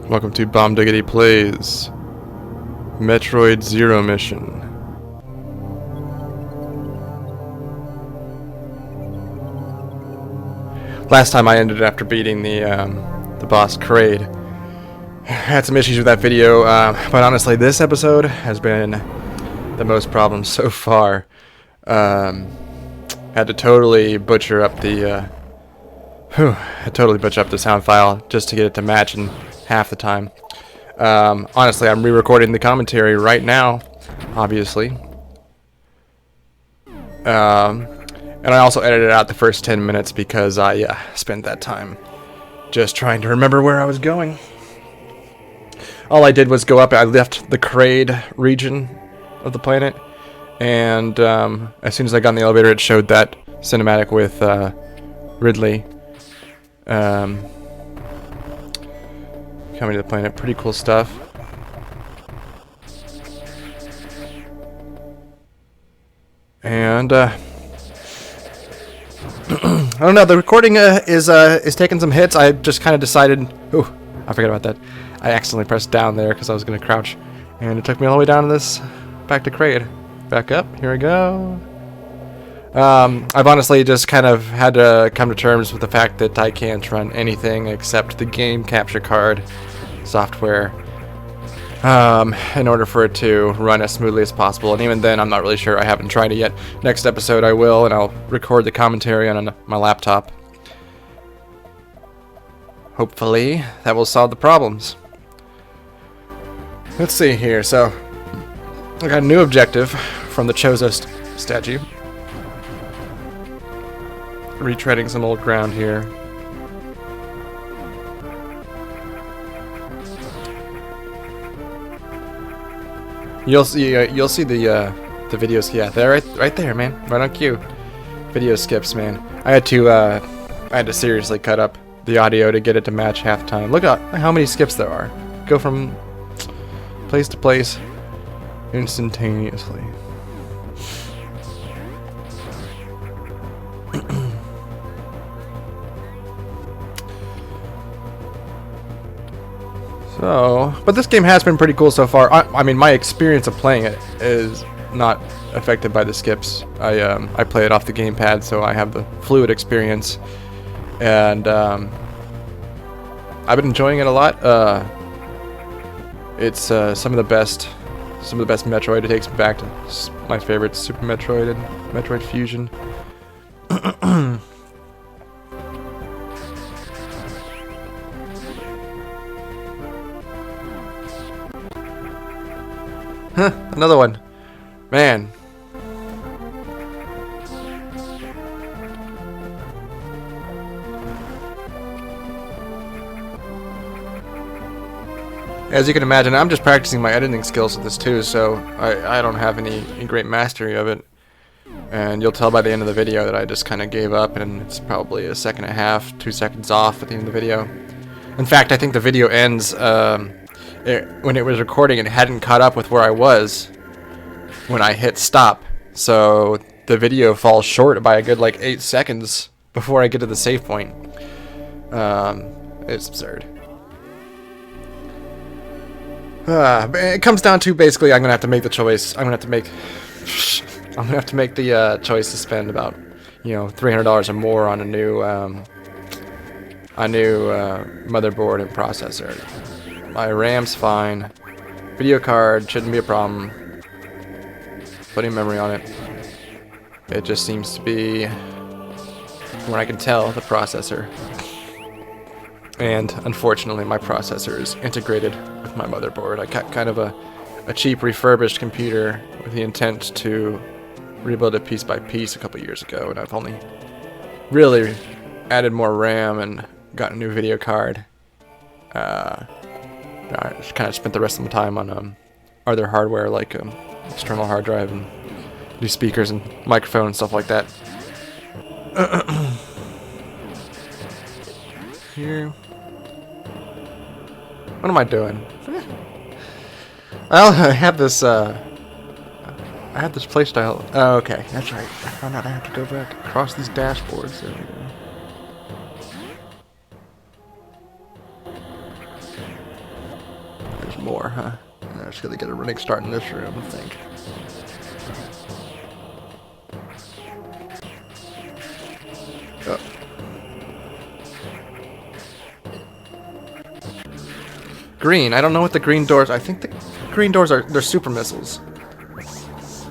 Welcome to Bomdiggidee Plays Metroid Zero Mission. Last time I ended after beating the boss Kraid. Had some issues with that video, but honestly this episode has been the most problems so far. Had to totally butcher up the sound file just to get it to match in half the time. Honestly, I'm re-recording the commentary right now, obviously. And I also edited out the first 10 minutes because I spent that time just trying to remember where I was going. All I did was go up, I left the Kraid region of the planet, and as soon as I got in the elevator it showed that cinematic with Ridley coming to the planet. Pretty cool stuff. And I don't know, the recording is taking some hits. I just kind of decided, ooh, I forgot about that. I accidentally pressed down there because I was going to crouch, and it took me all the way down to this, back to Kraid. Back up, here we go. I've honestly just kind of had to come to terms with the fact that I can't run anything except the game capture card software in order for it to run as smoothly as possible, and even then I'm not really sure. I haven't tried it yet. Next episode I will, and I'll record the commentary on my laptop. Hopefully that will solve the problems. Let's see here. So I got a new objective from the Chozo statue. Retreading some old ground here. You'll see the videos. Yeah, they're right there, man. Right on cue. Video skips, man. I had to seriously cut up the audio to get it to match halftime. Look at how many skips there are. Go from place to place instantaneously. So, but this game has been pretty cool so far. I mean, my experience of playing it is not affected by the skips. I play it off the gamepad, so I have the fluid experience, and I've been enjoying it a lot. It's some of the best Metroid. It takes me back to my favorite Super Metroid and Metroid Fusion. Another one. Man. As you can imagine, I'm just practicing my editing skills with this too, so I don't have any great mastery of it. And you'll tell by the end of the video that I just kind of gave up, and it's probably a second and a half, 2 seconds off at the end of the video. In fact, I think the video ends when it was recording, it hadn't caught up with where I was when I hit stop, so the video falls short by a good like 8 seconds before I get to the save point. It's absurd. But it comes down to basically I'm gonna have to make the choice. I'm gonna have to make the choice to spend about $300 or more on a new motherboard and processor. My RAM's fine. Video card shouldn't be a problem. Plenty of memory on it. It just seems to be, from what I can tell, the processor. And unfortunately, my processor is integrated with my motherboard. I got kind of a cheap refurbished computer with the intent to rebuild it piece by piece a couple years ago, and I've only really added more RAM and got a new video card. I just kind of spent the rest of my time on other hardware like external hard drive and new speakers and microphone and stuff like that. Here. What am I doing? Well, I have this playstyle. Oh, okay, that's right. I found out I have to go back across these dashboards. There we go. more, huh? I'm just gonna get a running start in this room, I think. Oh. Green. I don't know what the green doors. I think the green doors they're super missiles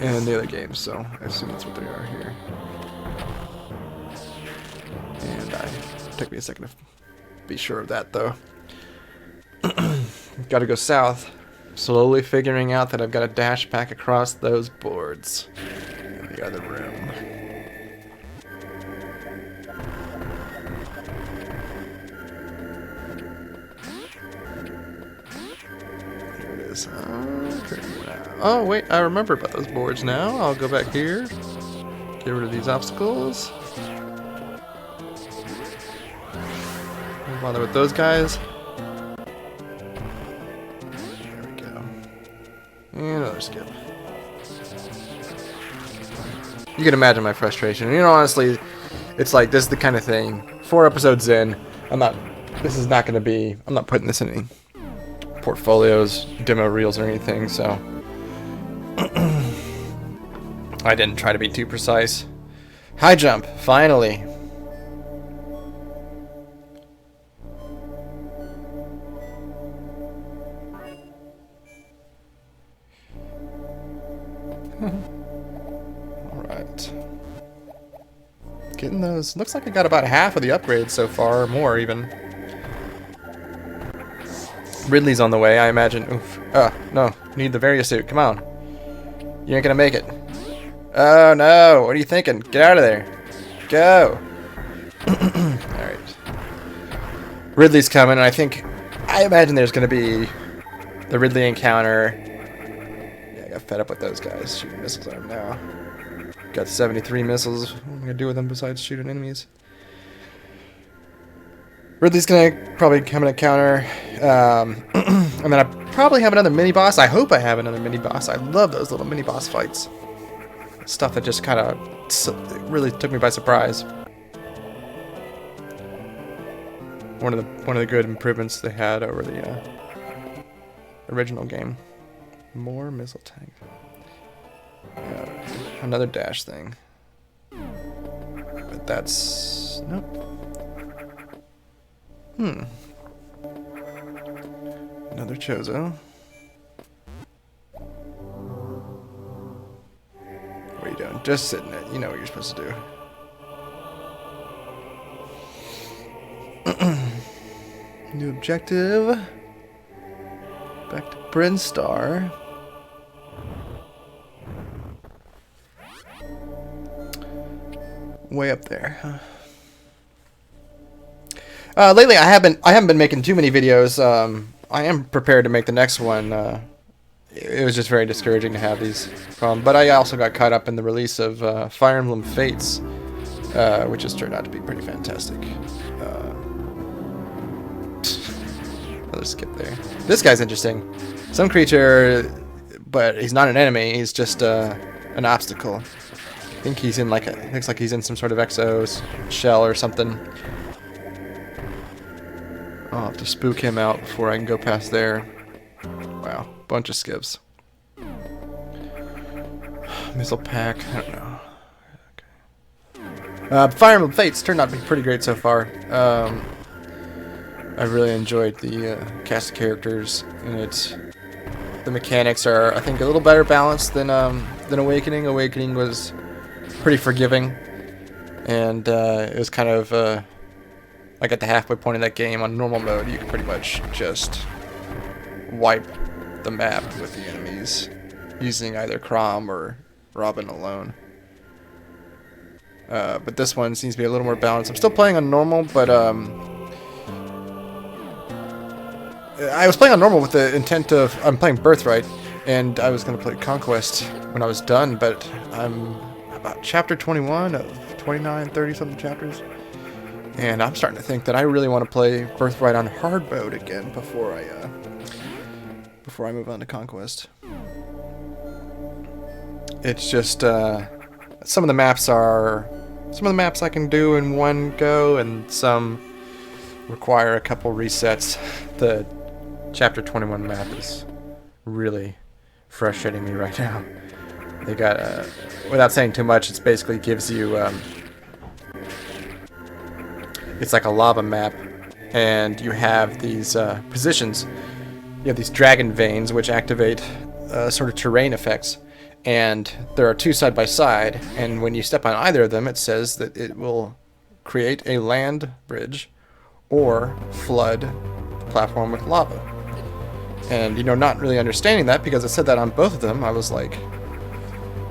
in the other games, so I assume that's what they are here. And it took me a second to be sure of that, though. Got to go south. Slowly figuring out that I've got to dash back across those boards in the other room. Here it is. Oh, wait, I remember about those boards now. I'll go back here. Get rid of these obstacles. Don't bother with those guys. There we go. And another skip. You can imagine my frustration. You know, honestly, it's like this is the kind of thing. 4 episodes in, I'm not putting this in any portfolios, demo reels, or anything, so I didn't try to be too precise. High jump, finally. Alright. Getting those. Looks like I got about half of the upgrades so far, or more even. Ridley's on the way, I imagine. Oof. Oh, no. Need the Varia suit. Come on. You ain't gonna make it. Oh, no. What are you thinking? Get out of there. Go. Alright. Ridley's coming, and I imagine there's gonna be the Ridley encounter. Yeah, I got fed up with those guys shooting missiles at him now. Got 73 missiles. What am I gonna do with them besides shooting enemies? Ridley's gonna probably come in a counter. And then I probably have another mini boss. I hope I have another mini boss. I love those little mini boss fights. Stuff that just kind of really took me by surprise. One of the good improvements they had over the original game. More missile tank. Another dash thing. But that's nope. Another Chozo. What are you doing? Just sitting there. You know what you're supposed to do. New objective. Back to Brinstar. Way up there. Lately, I haven't been making too many videos. I am prepared to make the next one. It was just very discouraging to have these problems. But I also got caught up in the release of Fire Emblem Fates, which has turned out to be pretty fantastic. Another skip there. This guy's interesting. Some creature, but he's not an enemy. He's just an obstacle. I think he's in looks like he's in some sort of Exo's shell or something. I'll have to spook him out before I can go past there. Wow, bunch of skips. Missile pack, I don't know. Okay. Fire Emblem Fates turned out to be pretty great so far. I really enjoyed the cast of characters, and the mechanics are, I think, a little better balanced than Awakening. Awakening was pretty forgiving, and it was kind of like at the halfway point of that game on normal mode, you can pretty much just wipe the map with the enemies using either Chrom or Robin alone. But this one seems to be a little more balanced. I'm still playing on normal, but I was playing on normal with the intent of I'm playing Birthright, and I was going to play Conquest when I was done, but I'm about chapter 21 of 29, 30 something chapters. And I'm starting to think that I really want to play Birthright on hard mode again before I move on to Conquest. It's just some of the maps I can do in one go, and some require a couple resets. The chapter 21 map is really frustrating me right now. They got, without saying too much, it basically gives you, it's like a lava map, and you have these positions. You have these dragon veins, which activate sort of terrain effects, and there are two side by side, and when you step on either of them, it says that it will create a land bridge or flood the platform with lava. And, you know, not really understanding that, because it said that on both of them, I was like,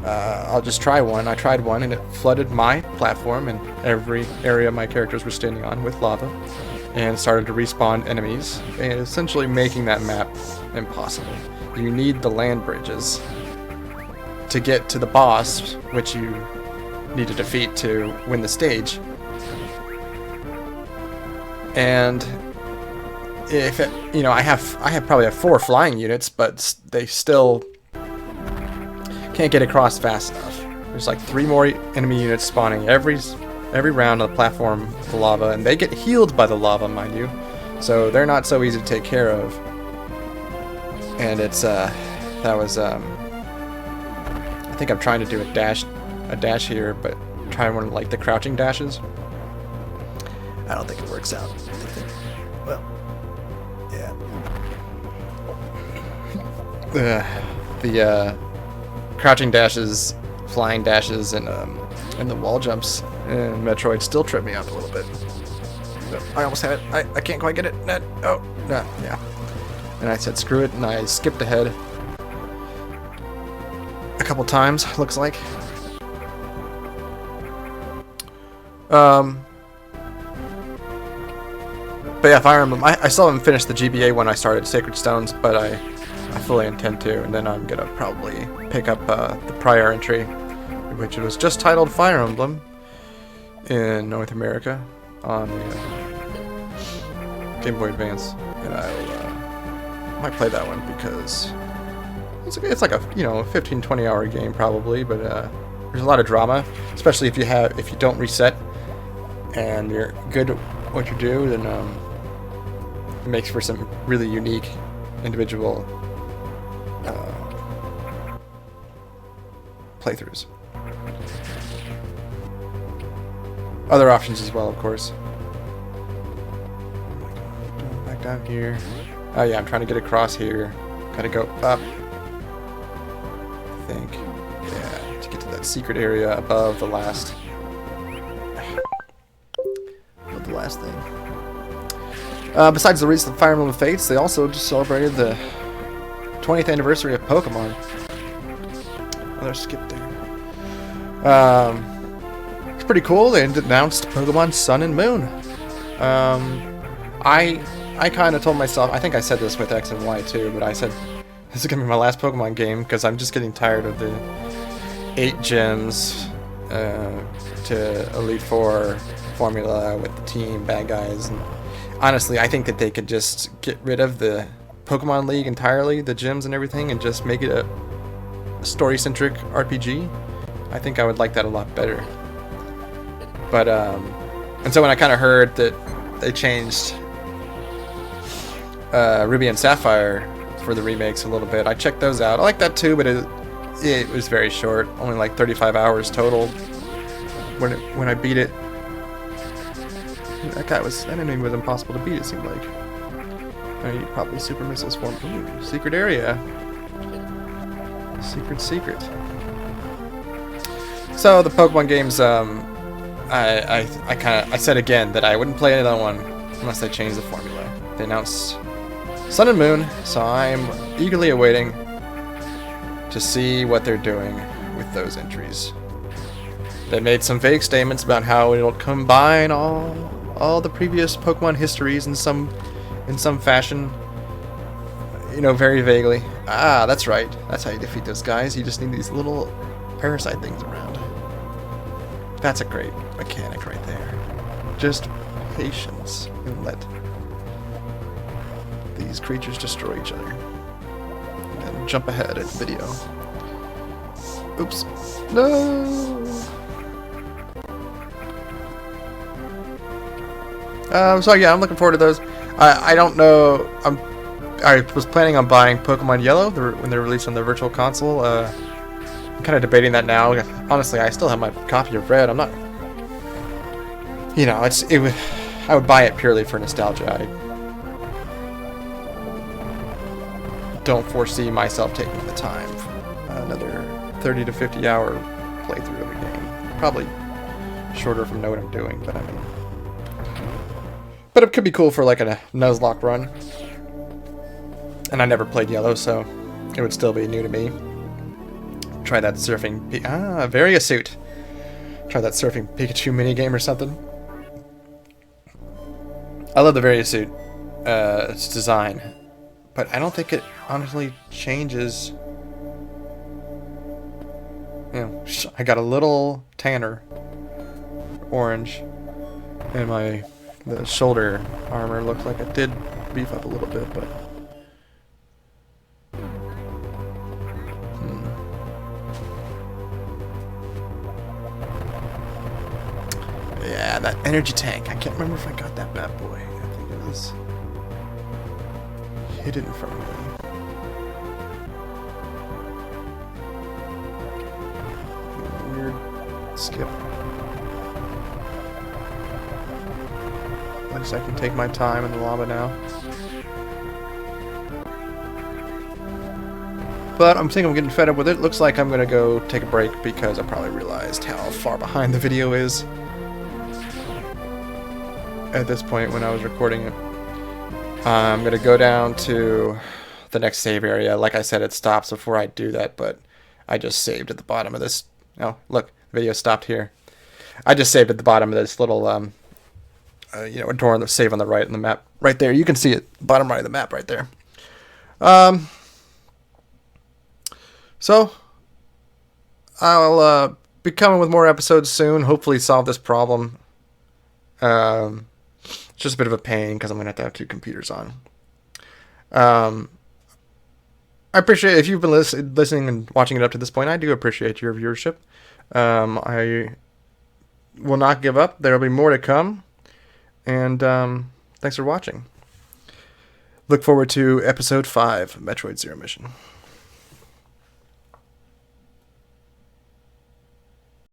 I'll just try one. I tried one, and it flooded my platform and every area my characters were standing on with lava, and started to respawn enemies, and essentially making that map impossible. You need the land bridges to get to the boss, which you need to defeat to win the stage. And if it, you know, I probably have 4 flying units, but they still can't get across fast enough. There's like 3 more enemy units spawning every round on the platform with the lava, and they get healed by the lava, mind you, so they're not so easy to take care of. And it's that was I think I'm trying to do a dash here, but trying one of like the crouching dashes. I don't think it works out. Well, yeah. The crouching dashes, flying dashes, and the wall jumps in Metroid still trip me up a little bit. I almost had it. I can't quite get it. Oh, no, yeah. And I said screw it, and I skipped ahead a couple times, looks like. But yeah, Fire Emblem, I still haven't finished the GBA when I started Sacred Stones, but I fully intend to, and then I'm gonna probably pick up the prior entry, which was just titled Fire Emblem in North America on the Game Boy Advance, and I might play that one because it's like a 15-20 hour game probably, but there's a lot of drama, especially if you don't reset and you're good at what you do, then it makes for some really unique individual playthroughs. Other options as well, of course. Back down here. Oh yeah, I'm trying to get across here. Gotta go up. I think. Yeah, to get to that secret area above the last. Above the last thing. Besides the recent Fire Emblem Fates, they also just celebrated the 20th anniversary of Pokemon. Another skip there. It's pretty cool. They announced Pokemon Sun and Moon. I kind of told myself, I think I said this with X and Y too, but I said this is gonna be my last Pokemon game because I'm just getting tired of the 8 gems to Elite Four formula with the team bad guys. And honestly, I think that they could just get rid of the Pokemon League entirely, the gyms and everything, and just make it a story-centric RPG. I think I would like that a lot better. But and so when I kind of heard that they changed Ruby and Sapphire for the remakes a little bit, I checked those out. I like that too, but it was very short, only like 35 hours total. When I beat it, that enemy was impossible to beat. It seemed like. You probably super miss this one. Ooh, secret area. Secret. So the Pokemon games, I said again that I wouldn't play another one unless they changed the formula. They announced Sun and Moon, so I'm eagerly awaiting to see what they're doing with those entries. They made some vague statements about how it'll combine all the previous Pokemon histories in some fashion, very vaguely. Ah, that's right. That's how you defeat those guys. You just need these little parasite things around. That's a great mechanic right there. Just patience and let these creatures destroy each other. And jump ahead in the video. Oops. No! So yeah, I'm looking forward to those. I don't know. I'm I was planning on buying Pokemon Yellow when they're released on the Virtual Console. I'm kind of debating that now. Honestly, I still have my copy of Red. I'm not... You know, I would buy it purely for nostalgia. I don't foresee myself taking the time for another 30 to 50 hour playthrough of a game. Probably shorter if I know what I'm doing, but I mean... But it could be cool for like a Nuzlocke run. And I never played Yellow, so it would still be new to me. Try that surfing... very astute. Try that surfing Pikachu minigame or something. I love the very astute its design. But I don't think it honestly changes... You know, I got a little tanner orange in the shoulder armor. Looks like it did beef up a little bit, but... Yeah, that energy tank. I can't remember if I got that bad boy. I think it was hidden from me. Weird skip. At least I can take my time in the lava now. But I'm thinking I'm getting fed up with it. Looks like I'm gonna go take a break because I probably realized how far behind the video is at this point when I was recording it. I'm gonna go down to the next save area. Like I said, it stops before I do that, but I just saved at the bottom of this. Oh, look, the video stopped here. I just saved at the bottom of this little, you know, a door on the save on the right on the map. Right there, you can see it, bottom right of the map right there. So, I'll be coming with more episodes soon. Hopefully solve this problem. It's just a bit of a pain because I'm going to have 2 computers on. I appreciate if you've been listening and watching it up to this point. I do appreciate your viewership. I will not give up. There will be more to come. And thanks for watching. Look forward to episode 5, Metroid Zero Mission.